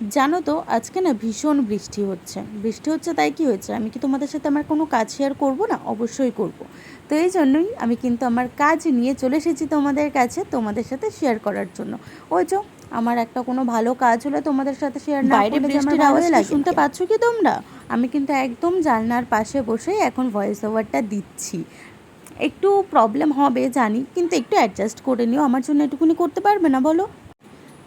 জানো তো আজকে না ভীষণ বৃষ্টি হচ্ছে তাই কি হয়েছে, আমি কি তোমাদের সাথে আমার কোনো কাজ শেয়ার করব না? অবশ্যই করব। তো এই জন্যই আমি কিন্তু আমার কাজ নিয়ে চলে এসেছি তোমাদের কাছে, তোমাদের সাথে শেয়ার করার জন্য। ওই যে আমার একটা কোনো ভালো কাজ হলে তোমাদের সাথে শেয়ার না বাইরে করলে যে আমার বৃষ্টির ভালোই আওয়াজটা লাগে। শুনতে শুনতে পাচ্ছ কি তোমরা? আমি কিন্তু একদম জানলার পাশে বসেই এখন ভয়েস ওভারটা দিচ্ছি। একটু প্রবলেম হবে জানি, কিন্তু একটু অ্যাডজাস্ট করে নিও, আমার জন্য এটুকুনি করতে পারবে না বলো?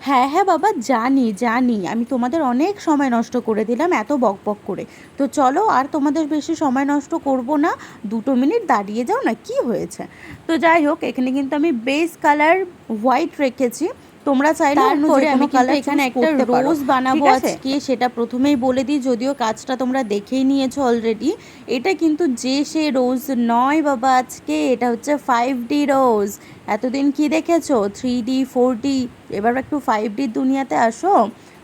হ্যাঁ হ্যাঁ বাবা, জানি জানি আমি তোমাদের অনেক সময় নষ্ট করে দিলাম এত বক বক করে। তো চলো আর তোমাদের বেশি সময় নষ্ট করব না, 2 মিনিট দাঁড়িয়ে যাও না, কি হয়েছে? তো যাই হোক, এখানে কিন্তু আমি বেস কালার হোয়াইট রেখেছি, তোমরা চাইলে অন্য যে তারপরে কোনো আমি কিন্তু কালার এখানে চুজ একটা করতে পারো। রোজ বানাবো ঠিক আছে, আজকে। সেটা প্রথমেই বলে দিই, যদিও কাজটা তোমরা দেখেই নিয়েছো অলরেডি। এটা কিন্তু যে সে রোজ নয় বাবা, আজকে এটা হচ্ছে 5D রোজ। এতদিন কি দেখেছো? 3D 4D, এবার একটু 5Dর দুনিয়াতে আসো।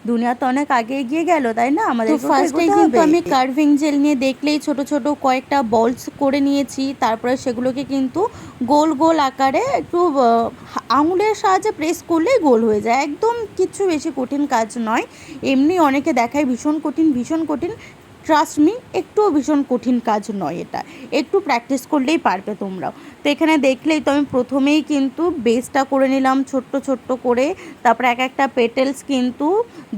দুনিয়া তো অনেক আগে এগিয়ে গেল, তাই না? তো আমাদেরকেও তো ফার্স্টেই এগোতে কিন্তু হবে। আমি কার্ভিং জেল নিয়ে দেখলেই ছোট ছোট কয়েকটা বলস করে নিয়েছি, তারপরে সেগুলোকে কিন্তু গোল গোল আকারে একটু আঙুলের সাহায্যে প্রেস করলেই গোল হয়ে যায়, একদম কিচ্ছু বেশি কঠিন কাজ নয়। এমনি অনেকে দেখায় ভীষণ কঠিন ভীষণ কঠিন, ট্রাস্ট মি, একটুও ভীষণ কঠিন কাজ নয় এটা, একটু প্র্যাকটিস করলেই পারবে তোমরাও। তো এখানে দেখলেই তো আমি প্রথমেই কিন্তু বেসটা করে নিলাম ছোট্ট ছোট্ট করে, তারপরে এক একটা পেটেলস কিন্তু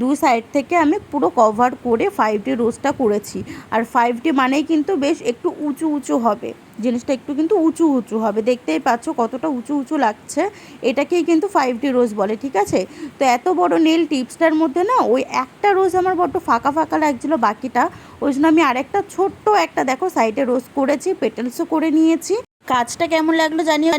দুই সাইড থেকে আমি পুরো কভার করে 5D রোজটা করেছি। আর 5D মানেই কিন্তু বেশ একটু উঁচু উঁচু হবে, জিনিসটা একটু কিন্তু উঁচু উঁচু হবে, দেখতেই পাচ্ছ কতটা উঁচু উঁচু লাগছে। এটাকেই কিন্তু 5D রোজ বলে, ঠিক আছে? তো এত বড় নেল টিপসটার মধ্যে না ওই একটা রোজ আমার বড্ড ফাঁকা ফাঁকা লাগছিলো, বাকিটা ওই জন্য আমি আরেকটা ছোট্ট একটা দেখো সাইডে রোজ করেছি, পেটেলসও করে নিয়েছি। কাজটা কেমন লাগলো জানিও।